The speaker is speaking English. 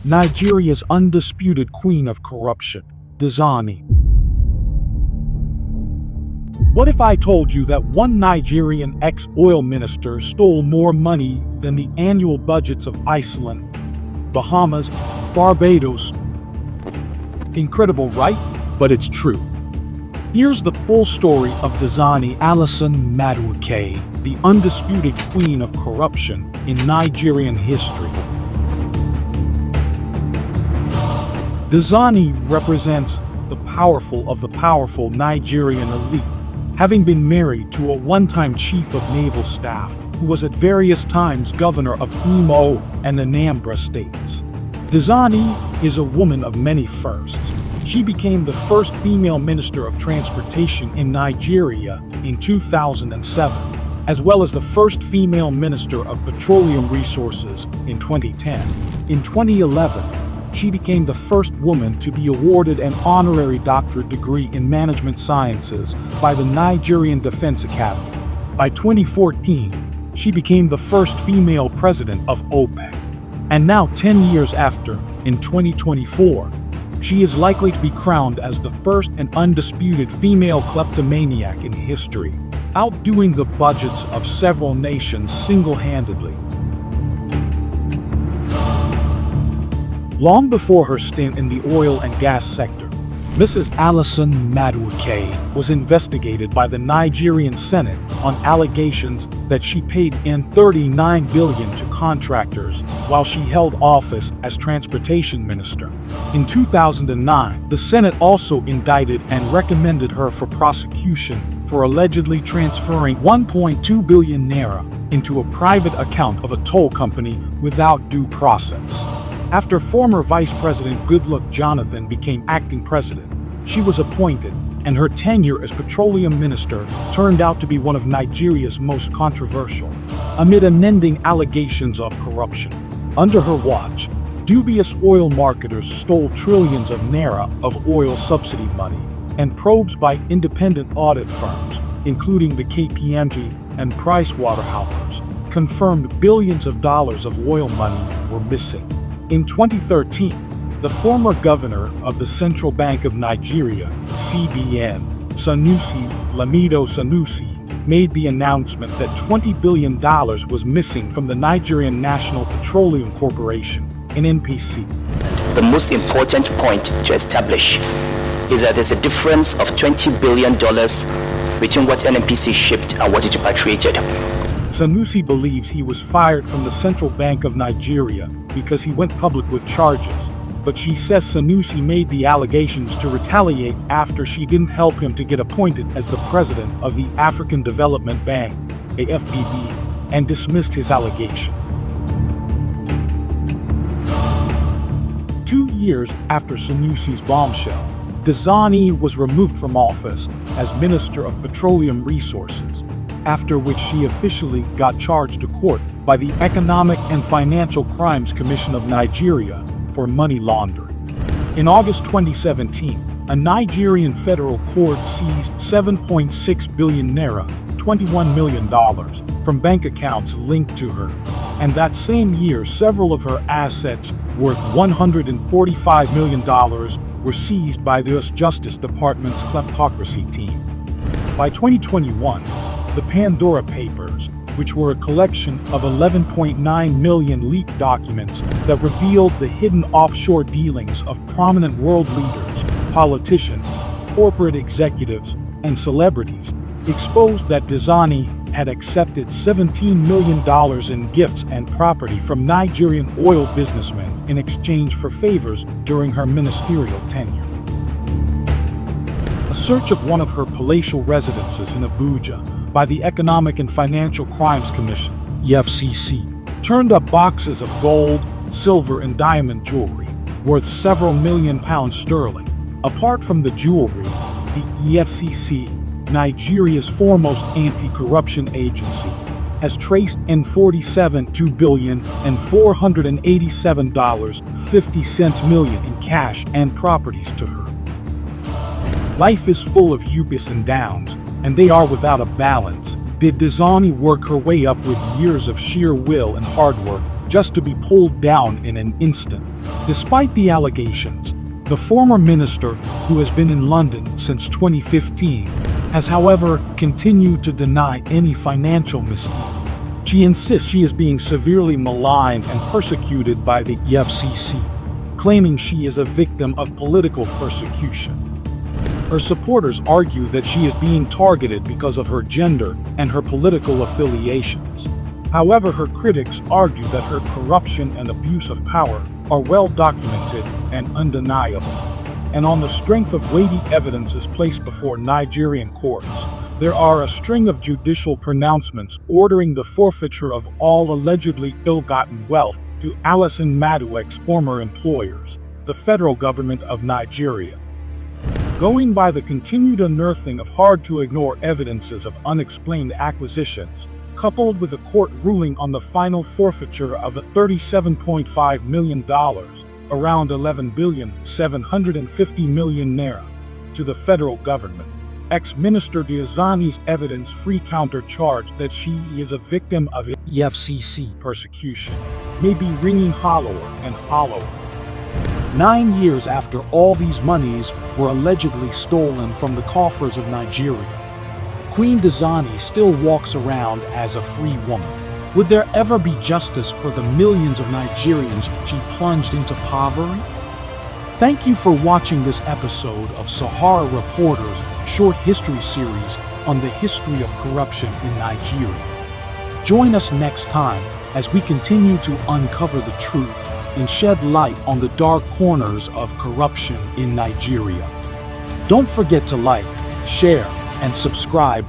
Nigeria's undisputed queen of corruption, Diezani. What if I told you that one Nigerian ex-oil minister stole more money than the annual budgets of Iceland, Bahamas, Barbados? Incredible, right? But it's true. Here's the full story of Diezani Alison Madueke, the undisputed queen of corruption in Nigerian history. Diezani represents the powerful of the powerful Nigerian elite, having been married to a one-time chief of naval staff who was at various times governor of Imo and Anambra states. Diezani is a woman of many firsts. She became the first female minister of transportation in Nigeria in 2007, as well as the first female minister of petroleum resources in 2010. In 2011, she became the first woman to be awarded an honorary doctorate degree in management sciences by the Nigerian Defense Academy. By 2014, she became the first female president of OPEC. And now, 10 years after, in 2024, she is likely to be crowned as the first and undisputed female kleptomaniac in history, outdoing the budgets of several nations single-handedly. Long before her stint in the oil and gas sector, Mrs. Alison Madueke was investigated by the Nigerian Senate on allegations that she paid in $39 billion to contractors while she held office as transportation minister. In 2009, the Senate also indicted and recommended her for prosecution for allegedly transferring 1.2 billion naira into a private account of a toll company without due process. After former Vice President Goodluck Jonathan became acting president, she was appointed, and her tenure as petroleum minister turned out to be one of Nigeria's most controversial, amid unending allegations of corruption. Under her watch, dubious oil marketers stole trillions of naira of oil subsidy money, and probes by independent audit firms, including the KPMG and PricewaterhouseCoopers, confirmed billions of dollars of oil money were missing. In 2013, the former governor of the Central Bank of Nigeria, CBN, Sanusi Lamido Sanusi, made the announcement that $20 billion was missing from the Nigerian National Petroleum Corporation, an NPC. The most important point to establish is that there's a difference of $20 billion between what NNPC shipped and what it repatriated. Sanusi believes he was fired from the Central Bank of Nigeria because he went public with charges, but she says Sanusi made the allegations to retaliate after she didn't help him to get appointed as the president of the African Development Bank, AFDB, and dismissed his allegation. 2 years after Sanusi's bombshell, Diezani was removed from office as Minister of Petroleum Resources, after which she officially got charged to court by the Economic and Financial Crimes Commission of Nigeria for money laundering. In August 2017, a Nigerian federal court seized 7.6 billion naira, $21 million, from bank accounts linked to her. And that same year, several of her assets, worth $145 million, were seized by the U.S. Justice Department's kleptocracy team. By 2021, the Pandora Papers, which were a collection of 11.9 million leaked documents that revealed the hidden offshore dealings of prominent world leaders, politicians, corporate executives, and celebrities, exposed that Diezani had accepted $17 million in gifts and property from Nigerian oil businessmen in exchange for favors during her ministerial tenure. A search of one of her palatial residences in Abuja by the Economic and Financial Crimes Commission, EFCC, turned up boxes of gold, silver, and diamond jewelry worth several £million sterling. Apart from the jewelry, the EFCC, Nigeria's foremost anti-corruption agency, has traced N47 $2 billion and $487.50 million in cash and properties to her. Life is full of ups and downs, and they are without a balance. Did Diezani work her way up with years of sheer will and hard work, just to be pulled down in an instant. Despite the allegations, the former minister, who has been in London since 2015, has however continued to deny any financial misdeed. She insists she is being severely maligned and persecuted by the EFCC, claiming she is a victim of political persecution. Her supporters argue that she is being targeted because of her gender and her political affiliations. However, her critics argue that her corruption and abuse of power are well documented and undeniable. And on the strength of weighty evidences placed before Nigerian courts, there are a string of judicial pronouncements ordering the forfeiture of all allegedly ill-gotten wealth to Alison Madueke's former employers, the federal government of Nigeria. Going by the continued unearthing of hard-to-ignore evidences of unexplained acquisitions, coupled with a court ruling on the final forfeiture of $37.5 million, around 11,750 million naira, to the federal government, ex-Minister Diezani's evidence-free counter-charge that she is a victim of EFCC persecution may be ringing hollower and hollower. 9 years after all these monies were allegedly stolen from the coffers of Nigeria, Queen Diezani still walks around as a free woman. Would there ever be justice for the millions of Nigerians she plunged into poverty? Thank you for watching this episode of Sahara Reporter's short history series on the history of corruption in Nigeria. Join us next time as we continue to uncover the truth and shed light on the dark corners of corruption in Nigeria. Don't forget to like, share, and subscribe